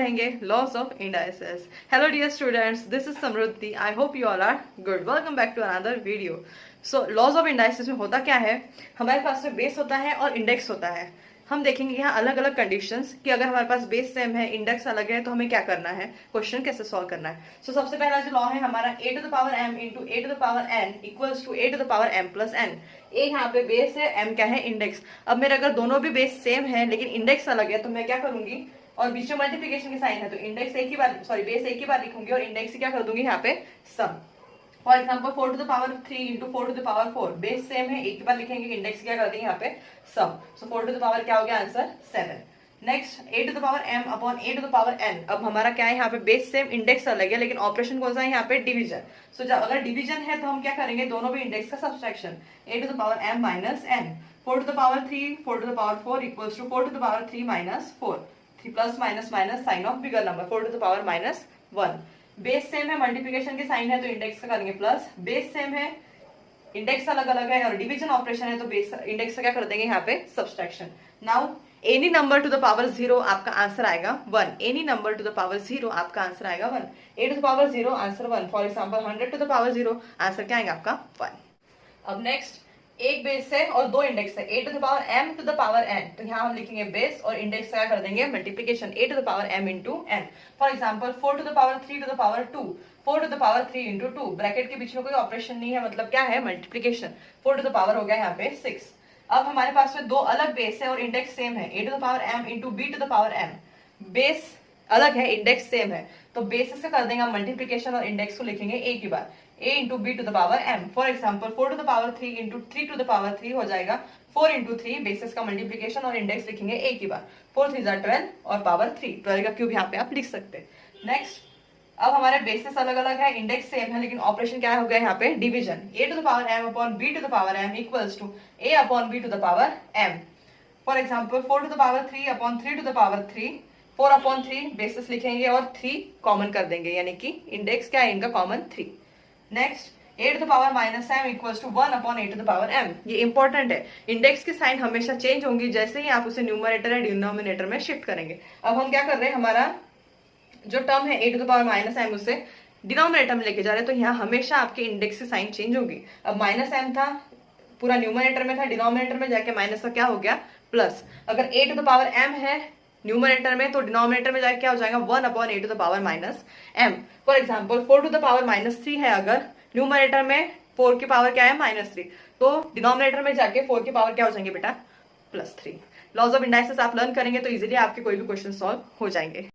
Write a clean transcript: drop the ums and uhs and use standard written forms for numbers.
पढ़ेंगे laws of indices. Hello dear students, this is Samriddhi. I hope you all are good. Welcome back to another video. So laws of indices में होता क्या है, हमारे पास में base होता है और इंडेक्स होता है। हम देखेंगे यहाँ अलग अलग कंडीशंस कि अगर हमारे पास बेस सेम है, इंडेक्स अलग है, तो हमें क्या करना है, क्वेश्चन कैसे सॉल्व करना है। सो सबसे पहला जो लॉ है हमारा a to the power m into a to the power n equals to a to the power m plus n। ए यहाँ पे बेस है, m क्या है, इंडेक्स। अब मेरे अगर दोनों भी बेस सेम है लेकिन इंडेक्स अलग है तो मैं क्या करूंगी, और बीच में मल्टीप्लीकेशन की साइन है तो इंडेक्स एक ही बार, सॉरी बेस एक ही बार लिखूंगी और इंडेक्स क्या कर दूंगी यहाँ पे sum. For example 4 to the power 3 into 4 to the power 4, base same है, एक ही बार लिखेंगे, इंडेक्स क्या कर देंगे यहाँ पे sum. So 4 to the power क्या हो गया answer 7। Next a to the power m upon a to the power n। अब हमारा क्या है यहाँ पे बेस सेम, इंडेक्स अलग है, लेकिन ऑपरेशन कौन सा है यहाँ पे, डिवीजन। सो जब अगर डिवीजन है तो हम क्या करेंगे, दोनों भी इंडेक्स का subtraction, a to the power m minus n। 4 to the power 3 4 to the power 4 equals to 4 to the power 3 minus 4, 3 plus minus minus sign of bigger number 4 to the power minus 1। Base same है, multiplication की sign है तो index का करेंगे plus, base same है, index अलग अलग है और डिवीजन ऑपरेशन है तो बेस इंडेक्स का क्या कर देंगे यहाँ पे subtraction. Now any number to the power 0 आपका आंसर आएगा 1। Any number to the power 0 आपका आंसर आएगा 1। a to the power 0 answer 1। For example 100 to the power 0 answer क्या आएगा आपका 1। अब नेक्स्ट एक बेस है और दो इंडेक्स है, a to the power m to the power n। तो यहाँ हम लिखेंगे बेस और इंडेक्स क्या कर देंगे multiplication, a to the power m into n। For example 4 to the power 3 to the power 2, 4 to the power 3 into 2, bracket के बीच में कोई ऑपरेशन नहीं है, मतलब क्या है मल्टीप्लीकेशन। 4 टू द पावर हो गया यहाँ पे 6। अब हमारे पास में दो अलग बेस है और इंडेक्स सेम है, a to the power m into b to the power m। Base अलग है, इंडेक्स सेम है, तो बेसिस का कर देंगे हम मल्टीप्लीकेशन और इंडेक्स को लिखेंगे एक ही बार, a into b to the power m। For example 4 to the power 3 into 3 to the power 3 हो जाएगा 4 इंटू 3, बेसिस का मल्टीप्लीकेशन और इंडेक्स लिखेंगे एक ही बार, 4 3 12 और पावर 3, 12 का क्यूब यहाँ पे आप लिख सकते हैं। नेक्स्ट अब हमारे बेसिस अलग अलग है, इंडेक्स सेम है, लेकिन ऑपरेशन क्या हो गया यहाँ पे division, a to the power m upon b to the power m equals to a upon b to the power m। For example 4 to the power 3 upon 3 to the power 3, 4 upon 3 basis लिखेंगे और 3 common कर देंगे, यानी कि index क्या है इनका common 3। Next a to the power minus m equals to 1 upon a to the power m। ये इंपॉर्टेंट है, इंडेक्स की साइन हमेशा चेंज होंगी जैसे ही आप उसे न्यूमरेटर या डिनोमिनेटर में शिफ्ट करेंगे। अब हम क्या कर रहे हैं, हमारा जो टर्म है a to the power minus m उसे डिनोमिनेटर में लेके जा रहे हैं, तो यहाँ हमेशा आपके इंडेक्स की साइन चेंज होगी। अब माइनस m था, पूरा न्यूमरेटर में था, डिनोमिनेटर में जाके माइनस का क्या हो गया प्लस। अगर a to the power m है न्यूमरेटर में तो डिनोमिनेटर में जाके क्या हो जाएगा 1 upon a to the power minus m। For example 4 to the power minus 3 है, अगर न्यूमरेटर में 4 की पावर क्या है माइनस 3, तो डिनोमिनेटर में जाके 4 की पावर क्या हो जाएंगे बेटा प्लस 3। लॉज ऑफ इंडाइसेस आप लर्न करेंगे तो इजीली आपके कोई भी क्वेश्चन सॉल्व हो जाएंगे।